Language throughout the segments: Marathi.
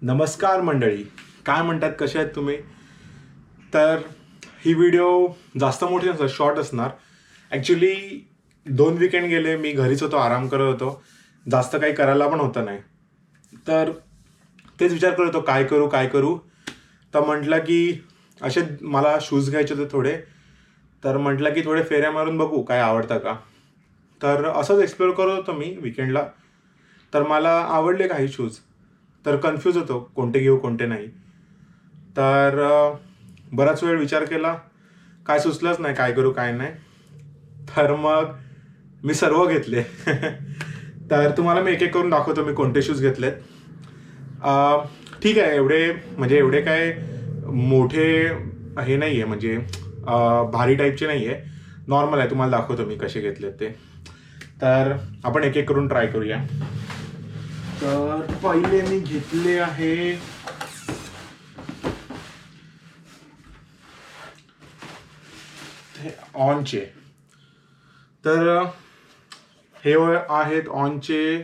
नमस्कार मंडळी, काय म्हणतात, कसे आहेत तुम्ही? तर ही व्हिडिओ जास्त मोठी नसणार, शॉर्ट असणार. ॲक्च्युली 2 वीकेंड गेले, मी घरीच होतो, आराम करत होतो, जास्त काही करायला पण होतं नाही. तर तेच विचार करत होतो काय करू. तर म्हटलं की असे मला शूज घ्यायचे होते थोडे, तर म्हटलं की थोडे फेऱ्या मारून बघू काय आवडतं का. तर असंच एक्सप्लोअर करत होतो मी विकेंडला. तर मला आवडले काही शूज, तर कन्फ्यूज होतो कोणते घेऊ कोणते नाही. तर बराच वेळ विचार केला, काय सुचलंच नाही काय करू काय नाही. तर मग मी सर्व घेतले. तर तुम्हाला मी एक एक करून दाखवतो मी कोणते शूज घेतलेत. ठीक आहे, एवढे काय मोठे हे नाही आहे, म्हणजे भारी टाईपचे नाही आहे, नॉर्मल आहे. तुम्हाला दाखवतो मी कसे घेतलेत ते. तर आपण एक एक करून ट्राय करूया. तर पहिले मी घेतले आहे ऑनचे. तर हे आहेत ऑनचे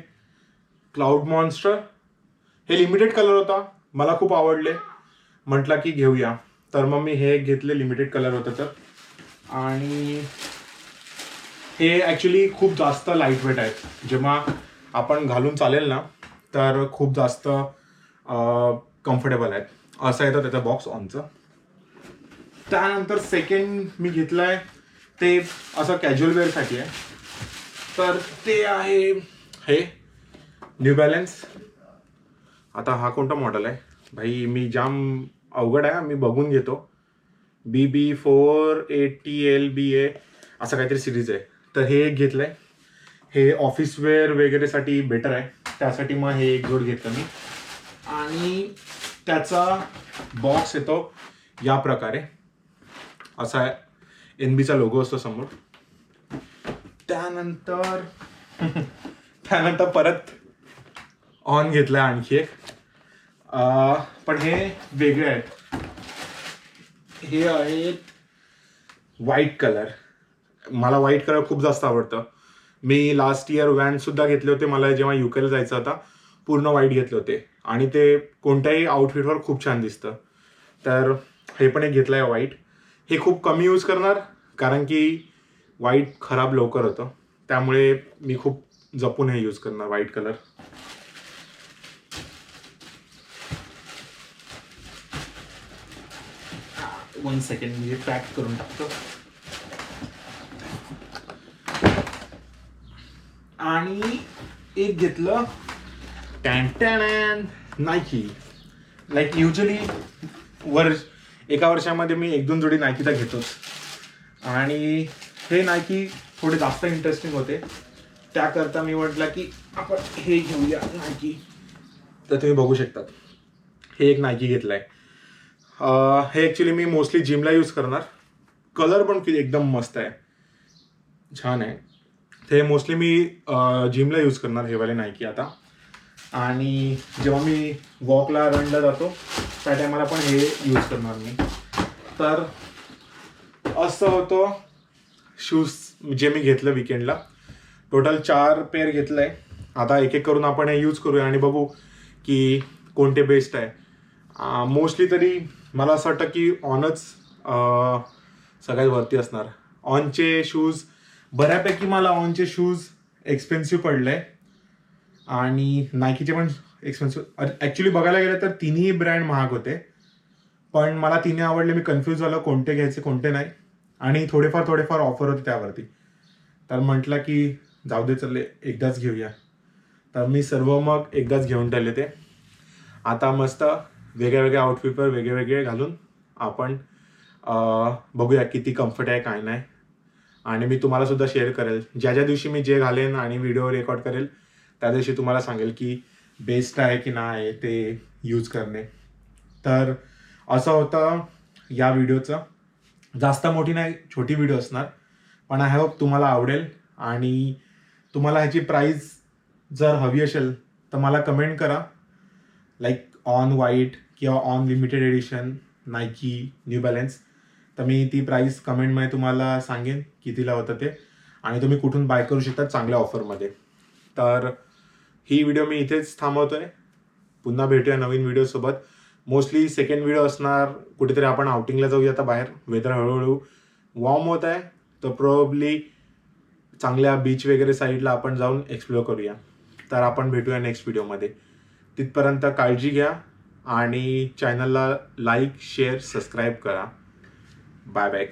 क्लाउड मॉन्स्टर. हे लिमिटेड कलर होता, मला खूप आवडले, म्हटलं की घेऊया. तर मग मी हे घेतले, लिमिटेड कलर होतं तर. आणि हे ॲक्च्युली खूप जास्त लाईट वेट आहेत, जेव्हा आपण घालून चालेल ना तर खूप जास्त कम्फर्टेबल आहेत. असं येतं त्याचं बॉक्स ऑनचं. त्यानंतर सेकंड मी घेतलं आहे ते असं कॅज्युअल वेअरसाठी आहे. तर ते आहे हे न्यू बॅलन्स. आता हा कोणता मॉडेल आहे भाई, मी जाम अवघड आहे, मी बघून घेतो. BB480LBA असं काहीतरी सिरीज आहे. तर हे एक घेतलं आहे, हे ऑफिस वेअर वगैरेसाठी बेटर आहे, त्यासाठी मग हे एक जोड घेतलं मी. आणि त्याचा बॉक्स येतो या प्रकारे, असा आहे, NBचा लोगो असतो समोर. त्यानंतर परत ऑन घेतलाय आणखी एक. पण हे वेगळे आहेत. हे आहेत व्हाईट कलर. मला व्हाईट कलर खूप जास्त आवडतं. मी लास्ट इयर व्हॅन सुद्धा घेतले होते, मला जेव्हा UKला जायचं होता, पूर्ण व्हाईट घेतले होते आणि ते कोणत्याही आउटफिटवर खूप छान दिसतं. तर हे पण एक घेतलं आहे व्हाईट. हे खूप कमी यूज करणार, कारण की व्हाईट खराब लवकर होतं, त्यामुळे मी खूप जपून हे यूज करणार व्हाईट कलर. वन सेकंड, मी पॅक करून टाकतो. आणि एक घेतलं नायकी. लाईक युजली एका वर्षामध्ये मी 1-2 जोडी नायकीचा घेतोच. आणि हे नायकी थोडे जास्त इंटरेस्टिंग होते, त्याकरता मी म्हटलं की आपण हे घेऊया नायकी. तर तुम्ही बघू शकतात, हे एक नायकी घेतलं आहे. हे ॲक्च्युली मी मोस्टली जिमला यूज करणार. कलर पण एकदम मस्त आहे, छान आहे. ते मोस्टली मी जिमला यूज करणार हे वाले नायकी आता. आणि जेव्हा मी वॉकला रनला जातो त्या टायमाला पण हे यूज करणार मी. तर असं होतं शूज जे मी घेतलं विकेंडला. टोटल 4 पेअर घेतलं आहे. आता एक एक करून आपण हे यूज करूया आणि बघू की कोणते बेस्ट आहे. मोस्टली तरी मला असं वाटतं की ऑनच सगळ्यात वरती असणार. ऑनचे शूज बऱ्यापैकी मला ऑनचे शूज एक्सपेन्सिव्ह पडले आणि नायकीचे पण एक्सपेन्सिव्ह. ॲक्च्युली बघायला गेलं तर तिन्ही ब्रँड महाग होते, पण मला तिन्ही आवडले. मी कन्फ्यूज झालो कोणते घ्यायचे कोणते नाही, आणि थोडेफार ऑफर होते त्यावरती. तर म्हटलं की जाऊ दे, चालले एकदाच घेऊया. तर मी सर्व मग एकदाच घेऊन टाकले ते. आता मस्त वेगळ्या आउटफिटवर वेगळे घालून आपण बघूया किती कम्फर्ट आहे काय नाही. आणि मी तुम्हाला सुद्धा शेअर करेल, ज्या दिवशी मी जे घालेन आणि व्हिडिओ रेकॉर्ड करेल त्या दिवशी तुम्हाला सांगेल की बेस्ट आहे की नाही ते यूज करणे. तर असं होतं या व्हिडिओचं. जास्त मोठी नाही, छोटी व्हिडिओ असणार, पण आय होप तुम्हाला आवडेल. आणि तुम्हाला ह्याची प्राईस जर हवी असेल तर मला कमेंट करा, लाईक ऑन व्हाईट किंवा on limited edition Nike new balance. तर मी ती प्राईस कमेंटमध्ये तुम्हाला सांगेन कितीला होतं ते, आणि तुम्ही कुठून बाय करू शकता चांगल्या ऑफरमध्ये. तर ही व्हिडिओ मी इथेच थांबवतोय. पुन्हा भेटूया नवीन व्हिडिओसोबत. मोस्टली सेकंड व्हिडिओ असणार, कुठेतरी आपण आउटिंगला जाऊया आता बाहेर. वेदर हळूहळू वॉर्म होत आहे, तर प्रोबब्ली चांगल्या बीच वगैरे साईडला आपण जाऊन एक्सप्लोअर करूया. तर आपण भेटूया नेक्स्ट व्हिडिओमध्ये. तिथपर्यंत काळजी घ्या आणि चॅनलला लाईक, शेअर, सबस्क्राईब करा. Bye bye.